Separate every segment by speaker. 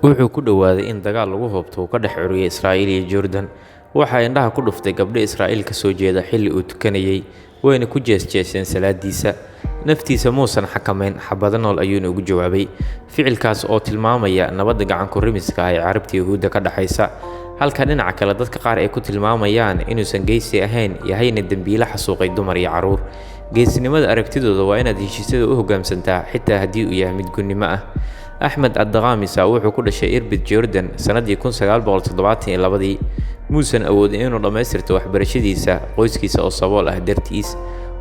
Speaker 1: wuxuu ku dhowaaday in dagaal lagu hoobto uu ka dhex curiyay Israa'iil iyo Jordan. Waxa indhaha ku dhuftay gabdho Israa'iil ka soo jeeda xilli uu tukanayay, wayna ku jeesjeeseen salaadiisa. Naftiisa muusan xakamayn, xabado nool ayuuna ugu jawaabay. Ficilkaas oo tilmaamaya nabadda gacan ku rimiska ah ee Carabta iyo Yahuudda ka dhaxaysa, halka dhinaca kale dadka qaar ay ku tilmaamayaan inuusan geesi ahayn, yahayna dambiile xasuuqay dumar iyo carruur. Geesinimada aragtidooda waa inaad heshiisyada u hoggaamsantaa xitaa haddii uu yahay mid gunnimo ah. Axmed Addagamisa wuxuu ku dhashay Irbid, Jordan sanadii 1972. muusan awoodin inuu dhammaystirto waxbarashadiisa qoyskiisa oo sabool ah dartiis.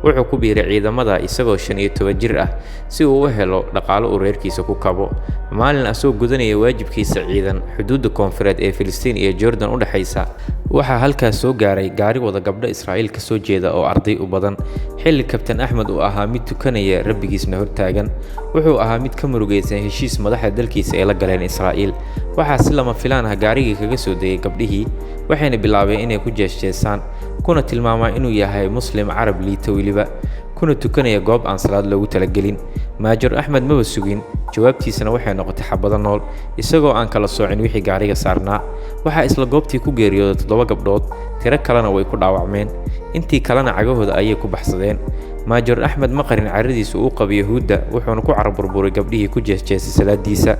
Speaker 1: Wuxuu ku biiray ciidamada isagoo 15 jir ah si uu u helo dhaqaale uu reerkiisa ku kabo. Maalin asoo gudanaya waajibkiisa ciidan xuduudda koonfureed ee Filistiin iyo Jordan u dhaxaysa, waxaa halkaas soo gaaray gaari wada gabdho Israa'iil ka soo jeeda oo arday u badan. Xilli Kabtan Axmed uu ahaa mid tukanaya rabbigiisna hortaagan, wuxuu ahaa mid ka murugaysan heshiis madaxda dalkiisa ay la galeen Israa'iil. Waxaa si lama filaan ah gaarigii kaga soo degay gabdhihii, waxayna bilaabeen inay ku jeesjeesaan, kuna tilmaamaan inuu yahay Muslim Carab liita weliba, kuna tukanaya goob aan salaad loogu talagelin. Maajor Axmed maba sugin, jawaabtiisana waxay noqotay xabado nool, isagoo aan kala soocin wixii gaariga saarnaa. Waxaa isla goobtii ku geeriyooday 7 gabdhood, tiro kalena way ku dhaawacmeen, intii kalena cagahooda ayay ku baxsadeen. Maajor Axmed ma qarin carradiisa uu qabo Yahuudda, wuxuuna ku carburburay gabdhihii ku jeesjeesay salaadiisa.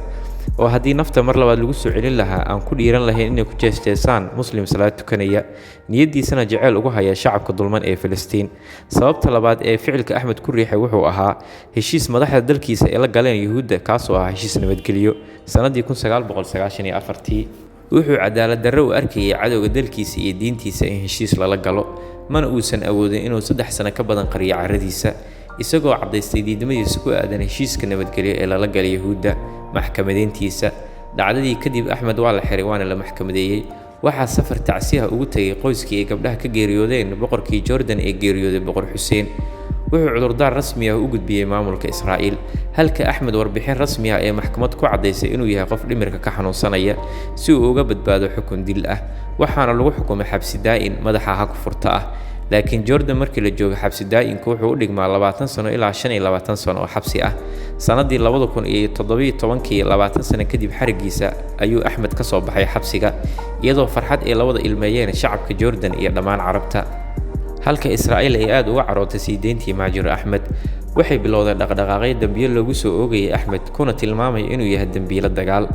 Speaker 1: oo haddii nafta mar labaad lagu soo celin lahaa aan ku dhiiran lahayn inay ku jeesjeesaan muslim salaad tukanaya, niyadiisana jecel ugu haya shacabka dulman ee Filistiin. Sababta labaad ee ficilka Axmed ku riixay wuxuu ahaa heshiis madaxda dalkiisa ee la galeen Yahuudda, kaas oo ah heshiis nabadgelyo sanadii 1994. wuxuu cadaalad darro u arkayay cadowga dalkiisa iyo diintiisa in heshiis lala galo, mana uusan awoodin inuu 3 sano ka badan qariyo carradiisa, isagoo cadaystay diidmadiisa ku aadan heshiiska nabadgelyo ee lala galay Yahuudda. maxkamadeyntiisa dhacdadii kadib Axmed waa la xiray waana la maxkamadeeyay. waxaa safar tacsiyaha ugu tagay qoyskii ay gabdhaha ka geeriyoodeen boqorkii Jordan ee geeriyooday boqor Xuseen. wuxuu cudurdaar rasmi ah u gudbiyay maamulka Israa'iil, halka Axmed warbixin rasmi ah ee maxkamad ku cadaysay inuu yahay qof dhimirka ka xanuunsanaya si uu uga badbaado xukun dil ah, waxaana lagu xukumay xabsi daa'in madaxa ha ku furta ah. laakiin Jordan markii la joogo xabsi daa'inku wuxuu u dhigmaa 20 sano ilaa 25 sano oo xabsi ah. sanadii 2017 20 sano kadib xarigiisa ayuu Axmed ka soo baxay xabsiga, iyadoo farxad ay la wada ilmeeyeen shacabka Jordan iyo dhammaan Carabta. halka Israa'iil ay aad uga carootay sii deyntii Maajur Axmed, waxay bilowdeen dhaqdhaqaaqyo dambiyo lagu soo oogayay Axmed, kuna tilmaamay inuu yahay dambiile dagaal.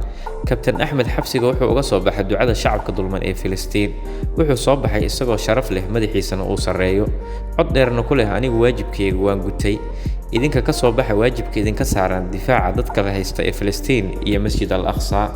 Speaker 1: Kabtan Axmed xabsiga wuxuu uga soo baxay ducada shacabka dulman ee Filistiin. wuxuu soo baxay isagoo sharaf leh, madaxiisana uu sareeyo, cod dheerna ku leh anigu waajibkayga waan gutay, idinka ka soo baxa waajibka idinka saaran difaaca dadka la haysta ee Filistiin iyo Masjid al-Aqsa.